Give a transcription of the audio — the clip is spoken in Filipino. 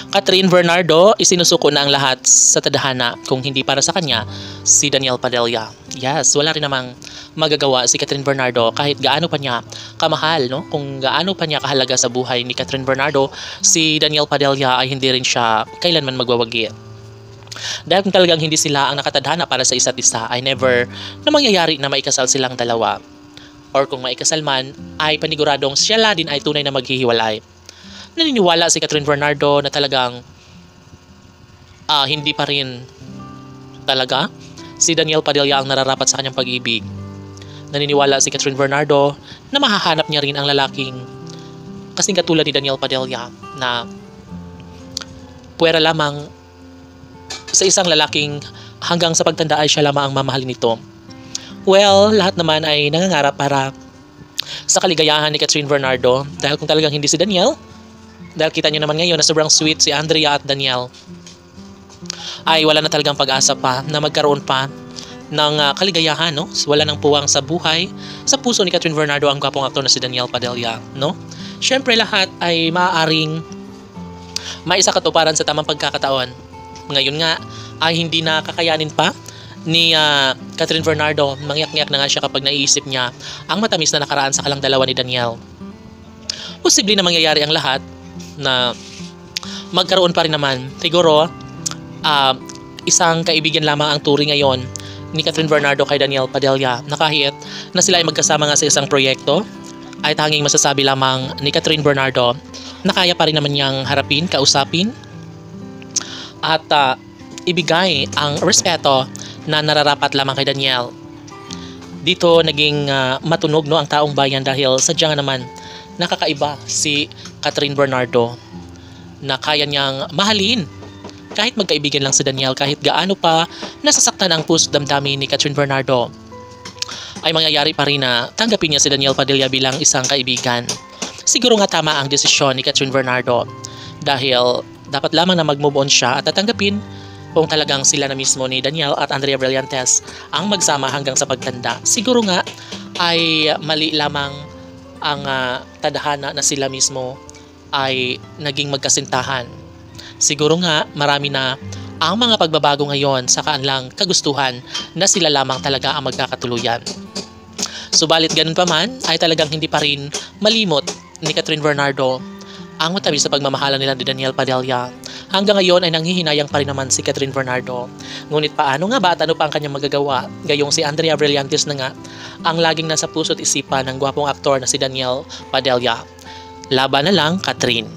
Catherine Bernardo, isinusuko na ang lahat sa tadhana kung hindi para sa kanya si Daniel Padilla. Yes, wala rin namang magagawa si Catherine Bernardo kahit gaano pa niya kamahal, no? Kung gaano pa niya kahalaga sa buhay ni Catherine Bernardo, si Daniel Padilla ay hindi rin siya kailanman magwawagi. Dahil kung talagang hindi sila ang nakatadhana para sa isa't isa, ay never na mangyayari na maikasal silang dalawa. Or kung maikasal man, ay paniguradong sila din ay tunay na maghihiwalay. Naniniwala si Catherine Bernardo na talagang hindi pa rin talaga si Daniel Padilla ang nararapat sa kanyang pag-ibig. Naniniwala si Catherine Bernardo na mahahanap niya rin ang lalaking kasing katulad ni Daniel Padilla na puwera lamang sa isang lalaking hanggang sa pagtanda ay siya lamang ang mamahalin nito. Well, lahat naman ay nangangarap para sa kaligayahan ni Catherine Bernardo dahil kung talagang hindi si Daniel, dahil kita nyo naman ngayon na sobrang sweet si Andrea at Daniel, ay wala na talagang pag-asa pa na magkaroon pa ng kaligayahan, no? Wala nang puwang sa buhay, sa puso ni Catherine Bernardo ang gwapong aktor na si Daniel Padilla, no? Siyempre lahat ay maaaring maisakatuparan sa tamang pagkakataon. Ngayon nga ay hindi na kakayanin pa ni Catherine Bernardo. Mangyak-ngyak na nga siya kapag naiisip niya ang matamis na nakaraan sa kalang dalawa ni Daniel. Posible na mangyayari ang lahat na magkaroon pa rin naman. Siguro, isang kaibigan lamang ang turing ngayon ni Catherine Bernardo kay Daniel Padilla na kahit na sila ay magkasama nga sa isang proyekto, ay tanging masasabi lamang ni Catherine Bernardo na kaya pa rin naman niyang harapin, kausapin, at ibigay ang respeto na nararapat lamang kay Daniel. Dito naging matunog, no, ang taong bayan dahil sadya nga naman nakakaiba si Catherine Bernardo na kaya niyang mahalin kahit magkaibigan lang si Daniel, kahit gaano pa nasasaktan ang puso damdamin ni Catherine Bernardo, ay mangyayari pa rin na tanggapin niya si Daniel Padilla bilang isang kaibigan. Siguro nga tama ang desisyon ni Catherine Bernardo dahil dapat lamang na mag-move on siya at tatanggapin kung talagang sila na mismo ni Daniel at Andrea Brillantes ang magsama hanggang sa pagtanda. Siguro nga ay mali lamang ang tadhana na sila mismo ay naging magkasintahan. Siguro nga marami na ang mga pagbabago ngayon sa kanilang kagustuhan na sila lamang talaga ang magkakatuluyan. Subalit ganun pa man ay talagang hindi pa rin malimot ni Catherine Bernardo ang matamis sa pagmamahalan nila ni Daniel Padilla. Hanggang ngayon ay nanghihinayang pa rin naman si Catherine Bernardo. Ngunit paano nga ba at ano pa ang kanyang magagawa? Gayong si Andrea Brillantes na nga ang laging nasa puso't isipan ng gwapong aktor na si Daniel Padilla. Laban na lang, Catherine.